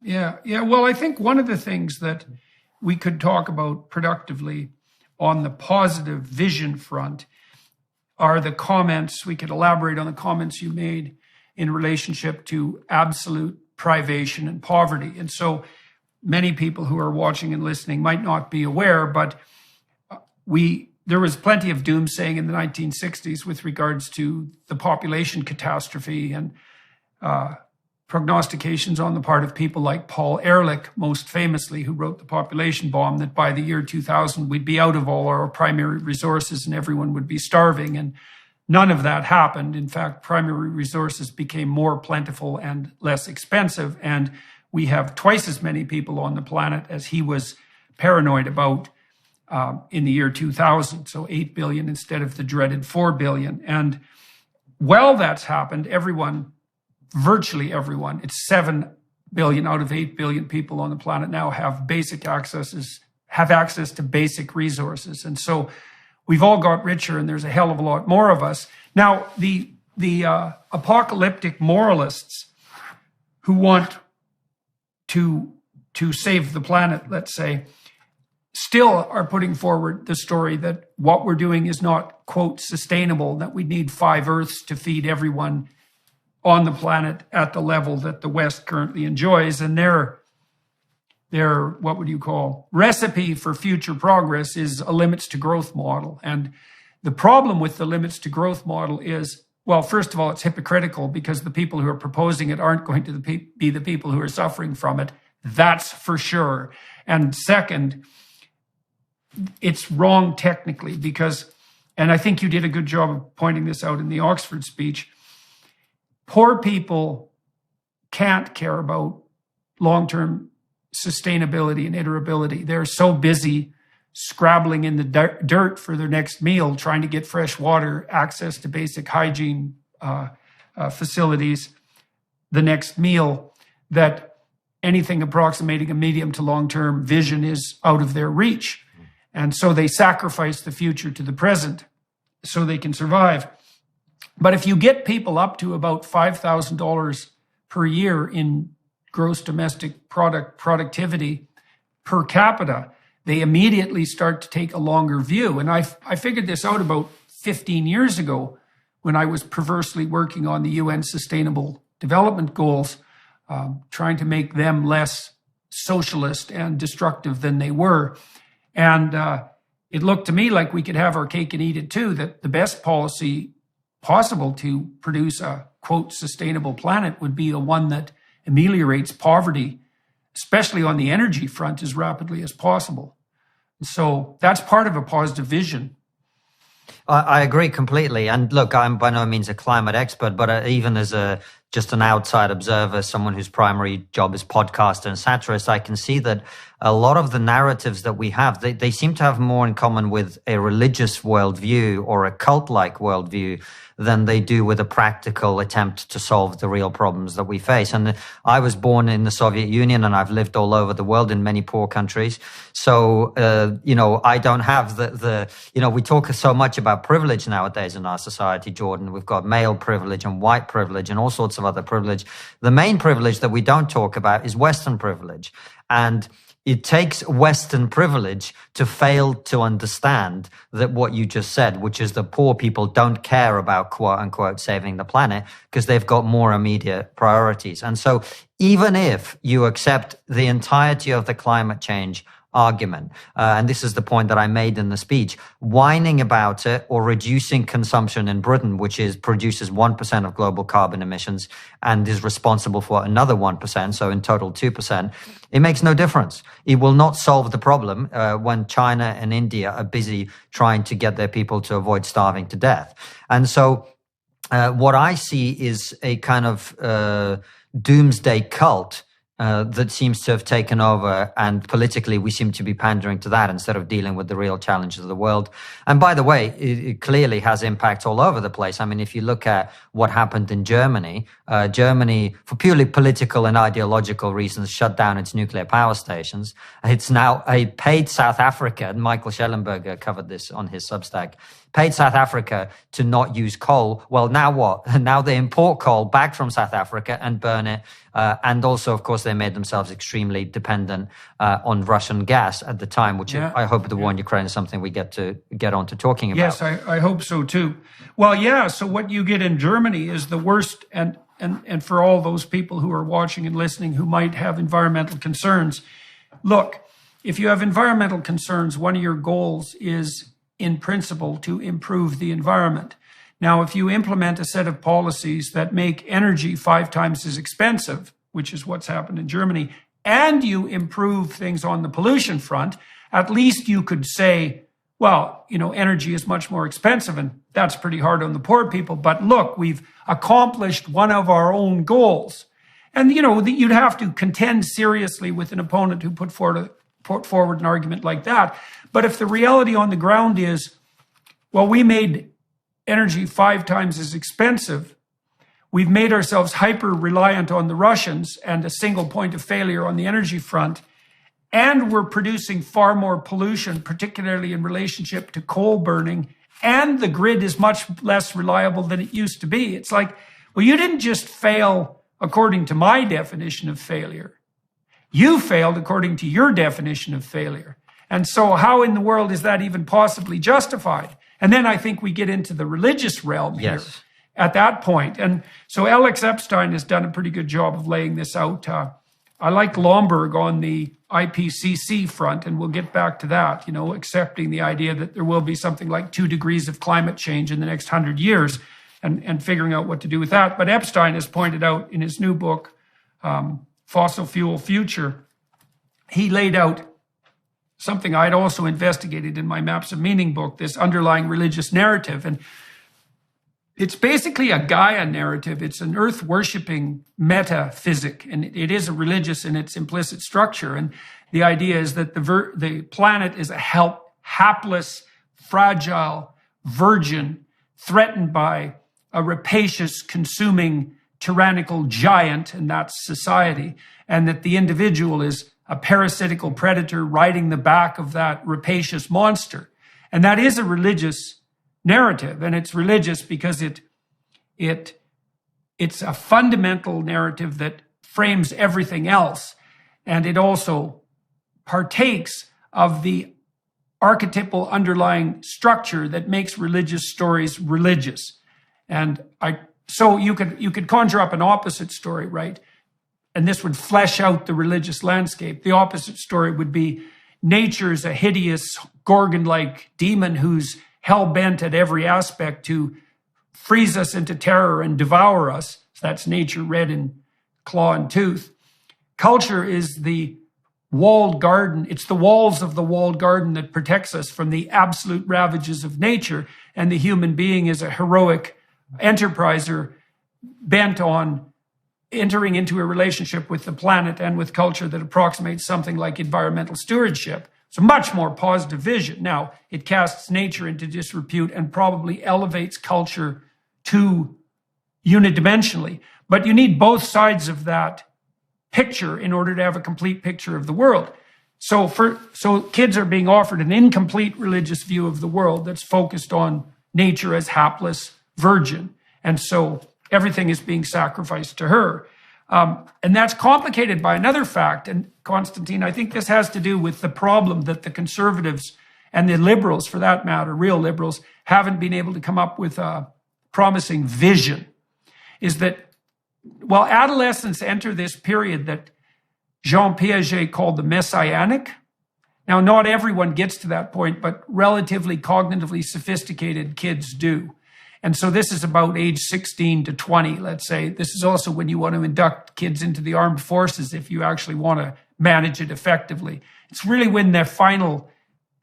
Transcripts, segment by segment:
Yeah. Well, I think one of the things that we could talk about productively on the positive vision front are the comments. We could elaborate on the comments you made in relationship to absolute privation and poverty. And so many people who are watching and listening might not be aware, but there was plenty of doomsaying in the 1960s with regards to the population catastrophe and prognostications on the part of people like Paul Ehrlich, most famously, who wrote The Population Bomb, that by the year 2000, we'd be out of all our primary resources and everyone would be starving. And none of that happened. In fact, primary resources became more plentiful and less expensive. And we have twice as many people on the planet as he was paranoid about in the year 2000. So 8 billion instead of the dreaded 4 billion. And while that's happened, virtually everyone, it's 7 billion out of 8 billion people on the planet now have access to basic resources. And so we've all got richer and there's a hell of a lot more of us. Now, the apocalyptic moralists who want to save the planet, let's say, still are putting forward the story that what we're doing is not, quote, sustainable, that we need 5 Earths to feed everyone on the planet at the level that the West currently enjoys. And their what would you call, recipe for future progress is a limits to growth model. And the problem with the limits to growth model is, well, first of all, it's hypocritical because the people who are proposing it aren't going to be the people who are suffering from it. That's for sure. And second, it's wrong technically because, and I think you did a good job of pointing this out in the Oxford speech, poor people can't care about long-term sustainability and iterability. They're so busy scrabbling in the dirt for their next meal, trying to get fresh water, access to basic hygiene facilities, the next meal, that anything approximating a medium to long-term vision is out of their reach. And so they sacrifice the future to the present so they can survive. But if you get people up to about $5,000 per year in gross domestic product productivity per capita, they immediately start to take a longer view. And I figured this out about 15 years ago when I was perversely working on the UN Sustainable Development Goals, trying to make them less socialist and destructive than they were. And it looked to me like we could have our cake and eat it too, that the best policy possible to produce a, quote, sustainable planet would be a one that ameliorates poverty, especially on the energy front, as rapidly as possible. So that's part of a positive vision. I agree completely. And look, I'm by no means a climate expert, but even as just an outside observer, someone whose primary job is podcaster and satirist, I can see that a lot of the narratives that we have, they seem to have more in common with a religious worldview or a cult-like worldview than they do with a practical attempt to solve the real problems that we face. And I was born in the Soviet Union and I've lived all over the world in many poor countries. So, I don't have we talk so much about privilege nowadays in our society, Jordan. We've got male privilege and white privilege and all sorts of other privilege. The main privilege that we don't talk about is Western privilege. And it takes Western privilege to fail to understand that what you just said, which is that poor people don't care about, quote unquote, saving the planet because they've got more immediate priorities. And so even if you accept the entirety of the climate change argument, and this is the point that I made in the speech, whining about it or reducing consumption in Britain, which produces 1% of global carbon emissions and is responsible for another 1%, so in total 2%, it makes no difference. It will not solve the problem when China and India are busy trying to get their people to avoid starving to death. And so what I see is a kind of doomsday cult that seems to have taken over, and politically we seem to be pandering to that instead of dealing with the real challenges of the world. And by the way, it clearly has impact all over the place. I mean, if you look at what happened in Germany, Germany, for purely political and ideological reasons, shut down its nuclear power stations. It's now paid South Africa, and Michael Schellenberger covered this on his Substack, paid South Africa to not use coal. Well, now what? Now they import coal back from South Africa and burn it. And also, of course, they made themselves extremely dependent on Russian gas at the time, which I hope the war in Ukraine is something we get on to talking about. Yes, I hope so too. Well, yeah, so what you get in Germany is the worst, and for all those people who are watching and listening who might have environmental concerns, look, if you have environmental concerns, one of your goals is, in principle, to improve the environment. Now, if you implement a set of policies that make energy 5 times as expensive, which is what's happened in Germany, and you improve things on the pollution front, at least you could say, well, energy is much more expensive, and that's pretty hard on the poor people. But look, we've accomplished one of our own goals. And, you'd have to contend seriously with an opponent who put forward an argument like that. But if the reality on the ground is, well, we made energy 5 times as expensive, we've made ourselves hyper-reliant on the Russians and a single point of failure on the energy front, and we're producing far more pollution, particularly in relationship to coal burning, and the grid is much less reliable than it used to be. It's like, well, you didn't just fail according to my definition of failure. You failed according to your definition of failure. And so how in the world is that even possibly justified? And then I think we get into the religious realm here at that point. And so Alex Epstein has done a pretty good job of laying this out. I like Lomberg on the IPCC front, and we'll get back to that, accepting the idea that there will be something like 2 degrees of climate change in the next 100 years and figuring out what to do with that. But Epstein has pointed out in his new book, Fossil Fuel Future, he laid out something I'd also investigated in my Maps of Meaning book, this underlying religious narrative. And it's basically a Gaia narrative. It's an earth-worshipping metaphysic, and it is a religious in its implicit structure. And the idea is that the planet is a hapless, fragile virgin threatened by a rapacious, consuming, tyrannical giant, and that's society, and that the individual is a parasitical predator riding the back of that rapacious monster. And that is a religious narrative, and it's religious because it's a fundamental narrative that frames everything else, and it also partakes of the archetypal underlying structure that makes religious stories religious. And so you could conjure up an opposite story, right? And this would flesh out the religious landscape. The opposite story would be nature is a hideous Gorgon-like demon who's hell-bent at every aspect to freeze us into terror and devour us. So that's nature red in claw and tooth. Culture is the walled garden. It's the walls of the walled garden that protects us from the absolute ravages of nature. And the human being is a heroic enterpriser bent on entering into a relationship with the planet and with culture that approximates something like environmental stewardship. It's a much more positive vision. Now, it casts nature into disrepute and probably elevates culture to unidimensionally. But you need both sides of that picture in order to have a complete picture of the world. So kids are being offered an incomplete religious view of the world that's focused on nature as hapless virgin. And so everything is being sacrificed to her. And that's complicated by another fact. And Konstantin, I think this has to do with the problem that the conservatives and the liberals, for that matter, real liberals, haven't been able to come up with a promising vision. Is that, well, adolescents enter this period that Jean Piaget called the messianic. Now, not everyone gets to that point, but relatively cognitively sophisticated kids do. And so this is about age 16 to 20, let's say. This is also when you want to induct kids into the armed forces if you actually want to manage it effectively. It's really when their final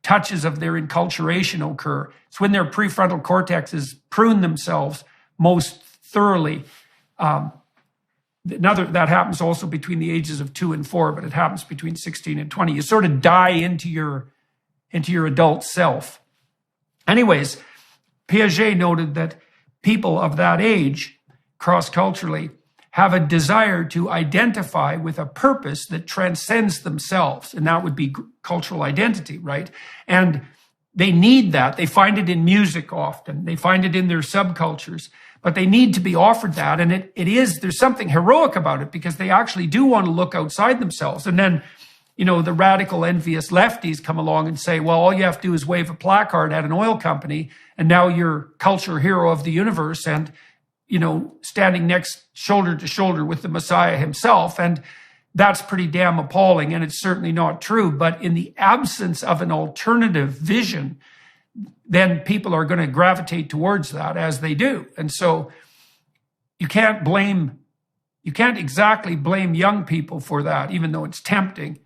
touches of their enculturation occur. It's when their prefrontal cortexes prune themselves most thoroughly. That happens also between the ages of 2 and 4, but it happens between 16 and 20. You sort of die into your adult self. Anyways, Piaget noted that people of that age, cross-culturally, have a desire to identify with a purpose that transcends themselves, and that would be cultural identity, right? And they need that. They find it in music often. They find it in their subcultures. but they need to be offered that. And there's something heroic about it because they actually do want to look outside themselves. And then, the radical, envious lefties come along and say, well, all you have to do is wave a placard at an oil company, and now you're culture hero of the universe and, standing next shoulder to shoulder with the Messiah himself. And that's pretty damn appalling, and it's certainly not true. But in the absence of an alternative vision, then people are going to gravitate towards that as they do. And so you can't exactly blame young people for that, even though it's tempting.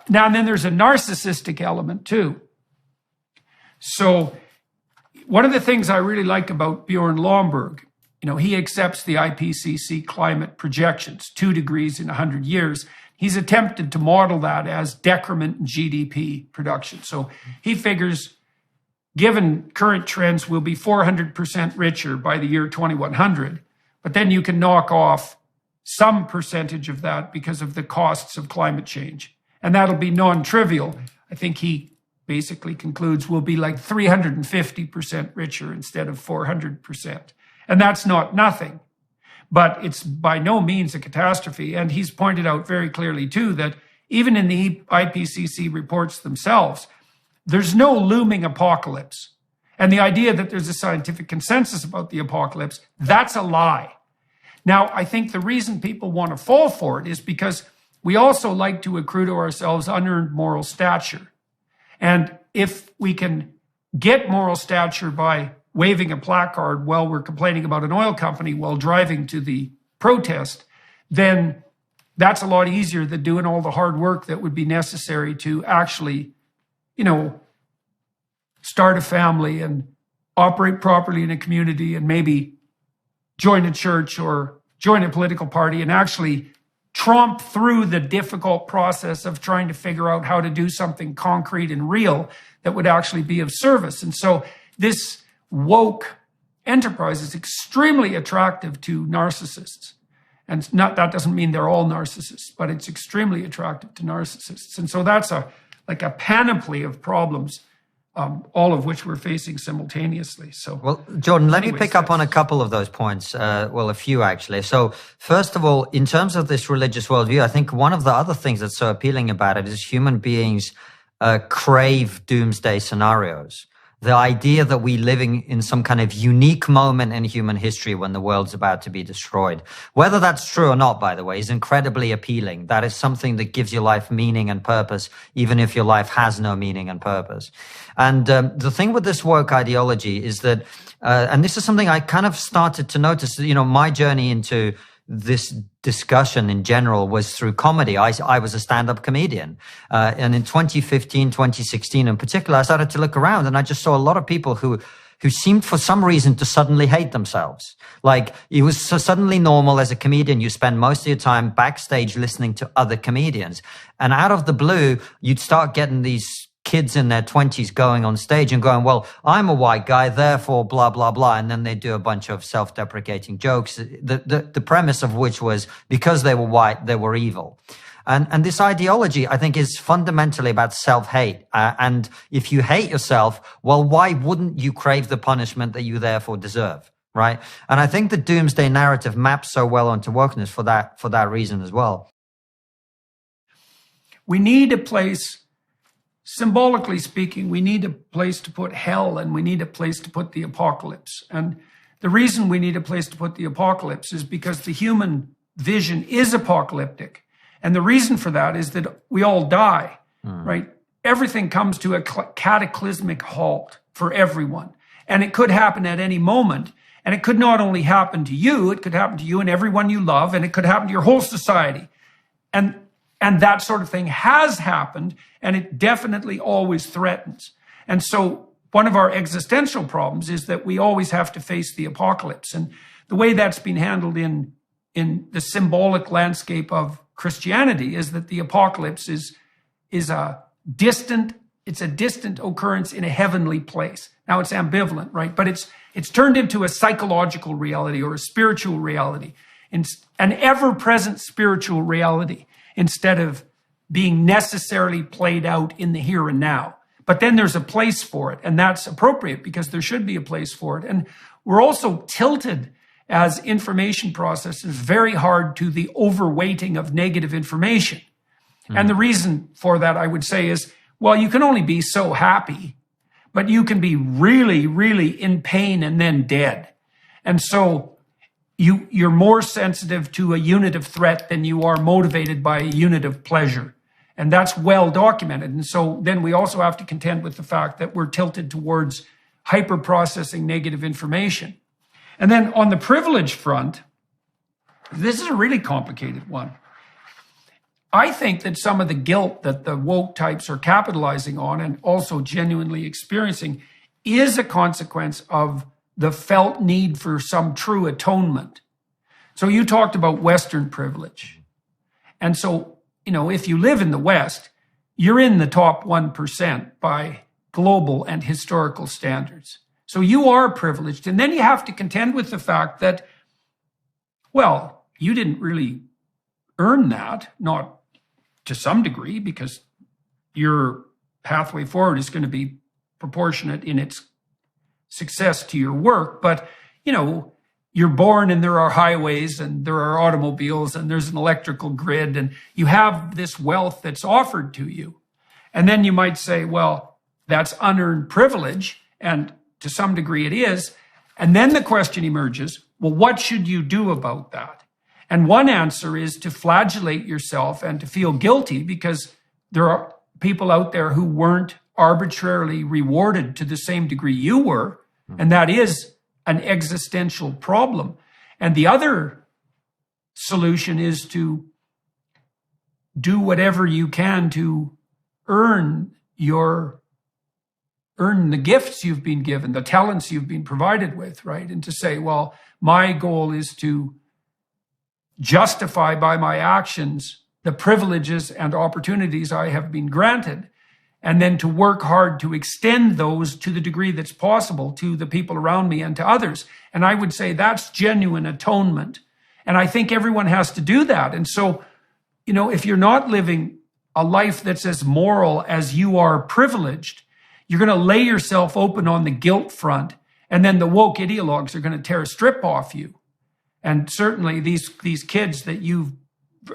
Now, and then there's a narcissistic element too. So one of the things I really like about Bjorn Lomborg, he accepts the IPCC climate projections, 2 degrees in 100 years. He's attempted to model that as decrement in GDP production. So he figures, given current trends, we'll be 400% richer by the year 2100. But then you can knock off some percentage of that because of the costs of climate change. And that'll be non-trivial. I think he basically concludes we'll be like 350% richer instead of 400%. And that's not nothing, but it's by no means a catastrophe. And he's pointed out very clearly too that even in the IPCC reports themselves, there's no looming apocalypse. And the idea that there's a scientific consensus about the apocalypse, that's a lie. Now, I think the reason people want to fall for it is because we also like to accrue to ourselves unearned moral stature. And if we can get moral stature by waving a placard while we're complaining about an oil company while driving to the protest, then that's a lot easier than doing all the hard work that would be necessary to actually, start a family and operate properly in a community and maybe join a church or join a political party and actually tromp through the difficult process of trying to figure out how to do something concrete and real that would actually be of service. And so this woke enterprise is extremely attractive to narcissists. And that doesn't mean they're all narcissists, but it's extremely attractive to narcissists. And so that's a panoply of problems, all of which we're facing simultaneously. So, well, Jordan, let me pick up on a couple of those points. A few actually. So, first of all, in terms of this religious worldview, I think one of the other things that's so appealing about it is human beings crave doomsday scenarios. The idea that we're living in some kind of unique moment in human history when the world's about to be destroyed. Whether that's true or not, by the way, is incredibly appealing. That is something that gives your life meaning and purpose, even if your life has no meaning and purpose. And the thing with this woke ideology is that, and this is something I kind of started to notice, my journey into this discussion in general was through comedy. I was a stand-up comedian. And in 2015, 2016 in particular, I started to look around and I just saw a lot of people who seemed for some reason to suddenly hate themselves. Like it was so suddenly normal as a comedian. You spend most of your time backstage listening to other comedians. And out of the blue, you'd start getting these kids in their 20s going on stage and going, well, I'm a white guy, therefore blah, blah, blah. And then they do a bunch of self-deprecating jokes, the premise of which was because they were white, they were evil. And this ideology, I think, is fundamentally about self-hate. And if you hate yourself, well, why wouldn't you crave the punishment that you therefore deserve? Right. And I think the doomsday narrative maps so well onto wokeness for that reason as well. We need a place. Symbolically speaking, we need a place to put hell and we need a place to put the apocalypse. And the reason we need a place to put the apocalypse is because the human vision is apocalyptic. And the reason for that is that we all die, right? Everything comes to a cataclysmic halt for everyone. And it could happen at any moment. And it could not only happen to you, it could happen to you and everyone you love, and it could happen to your whole society. And that sort of thing has happened, and it definitely always threatens. And so one of our existential problems is that we always have to face the apocalypse. And the way that's been handled in the symbolic landscape of Christianity is that the apocalypse is a distant occurrence in a heavenly place. Now it's ambivalent, right? But it's turned into a psychological reality or a spiritual reality, an ever-present spiritual reality, instead of being necessarily played out in the here and now. But then there's a place for it, and that's appropriate because there should be a place for it. And we're also tilted as information processors very hard to the overweighting of negative information. And the reason for that, I would say, is, well, you can only be so happy, but you can be really, really in pain and then dead. And so you're more sensitive to a unit of threat than you are motivated by a unit of pleasure. And that's well documented. And so then we also have to contend with the fact that we're tilted towards hyper-processing negative information. And then on the privilege front, this is a really complicated one. I think that some of the guilt that the woke types are capitalizing on and also genuinely experiencing is a consequence of the felt need for some true atonement. So you talked about Western privilege. And so, if you live in the West, you're in the top 1% by global and historical standards. So you are privileged. And then you have to contend with the fact that, well, you didn't really earn that, not to some degree, because your pathway forward is going to be proportionate in its success to your work. But, you're born and there are highways and there are automobiles and there's an electrical grid and you have this wealth that's offered to you. And then you might say, well, that's unearned privilege. And to some degree it is. And then the question emerges, well, what should you do about that? And one answer is to flagellate yourself and to feel guilty because there are people out there who weren't arbitrarily rewarded to the same degree you were. And that is an existential problem. And the other solution is to do whatever you can to earn the gifts you've been given, the talents you've been provided with, right? And to say, well, my goal is to justify by my actions the privileges and opportunities I have been granted, and then to work hard to extend those to the degree that's possible to the people around me and to others. And I would say that's genuine atonement. And I think everyone has to do that. And so, if you're not living a life that's as moral as you are privileged, you're going to lay yourself open on the guilt front. And then the woke ideologues are going to tear a strip off you. And certainly these kids that you've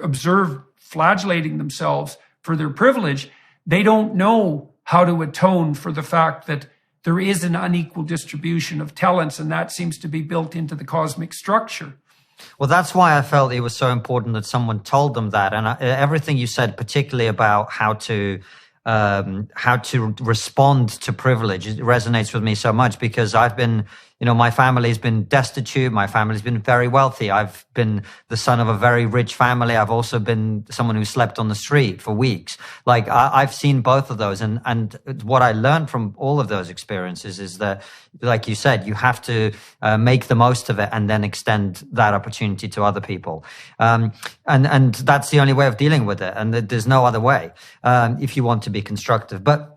observed flagellating themselves for their privilege, they don't know how to atone for the fact that there is an unequal distribution of talents, and that seems to be built into the cosmic structure. Well, that's why I felt it was so important that someone told them that. And everything you said, particularly about how to respond to privilege, it resonates with me so much because I've been, my family's been destitute. My family's been very wealthy. I've been the son of a very rich family. I've also been someone who slept on the street for weeks. Like I've seen both of those. And what I learned from all of those experiences is that, like you said, you have to make the most of it and then extend that opportunity to other people. And that's the only way of dealing with it. And there's no other way if you want to be constructive. But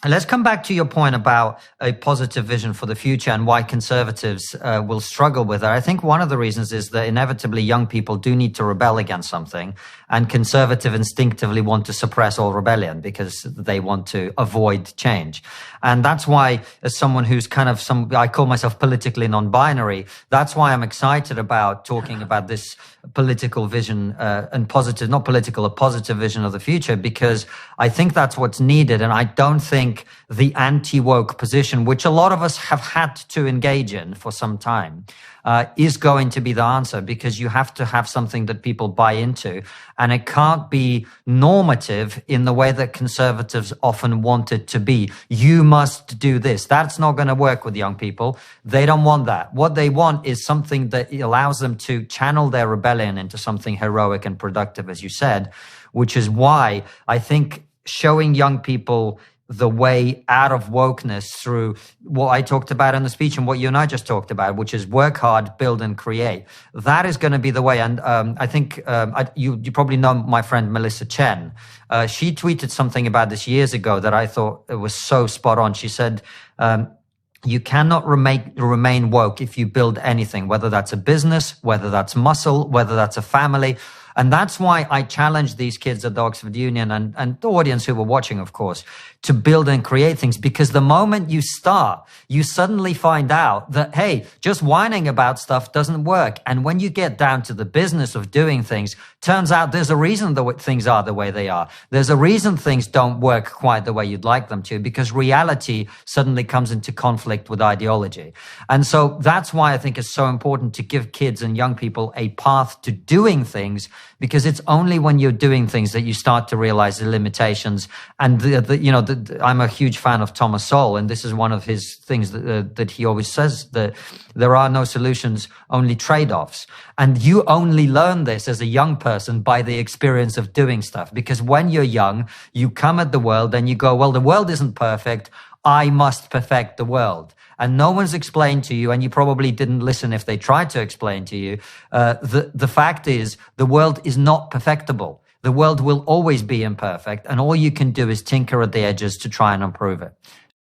let's come back to your point about a positive vision for the future and why conservatives will struggle with it. I think one of the reasons is that inevitably young people do need to rebel against something, and conservative instinctively want to suppress all rebellion because they want to avoid change. And that's why, as someone who's I call myself politically non-binary, that's why I'm excited about talking about this political vision and positive, not political, a positive vision of the future, because I think that's what's needed. And I don't think the anti-woke position, which a lot of us have had to engage in for some time, is going to be the answer, because you have to have something that people buy into, and it can't be normative in the way that conservatives often want it to be. You must do this. That's not going to work with young people. They don't want that. What they want is something that allows them to channel their rebellion into something heroic and productive, as you said, which is why I think showing young people the way out of wokeness through what I talked about in the speech and what you and I just talked about, which is work hard, build and create. That is going to be the way. And I think you probably know my friend Melissa Chen. She tweeted something about this years ago that I thought it was so spot on. She said, you cannot remain woke if you build anything, whether that's a business, whether that's muscle, whether that's a family. And that's why I challenge these kids at the Oxford Union and the audience who were watching, of course, to build and create things. Because the moment you start, you suddenly find out that, hey, just whining about stuff doesn't work. And when you get down to the business of doing things, turns out there's a reason that things are the way they are. There's a reason things don't work quite the way you'd like them to, because reality suddenly comes into conflict with ideology. And so that's why I think it's so important to give kids and young people a path to doing things, because it's only when you're doing things that you start to realize the limitations. And I'm a huge fan of Thomas Sowell, and this is one of his things that he always says, that there are no solutions, only trade-offs. And you only learn this as a young person by the experience of doing stuff. Because when you're young, you come at the world and you go, well, the world isn't perfect. I must perfect the world. And no one's explained to you, and you probably didn't listen if they tried to explain to you. The fact is, the world is not perfectible. The world will always be imperfect, and all you can do is tinker at the edges to try and improve it.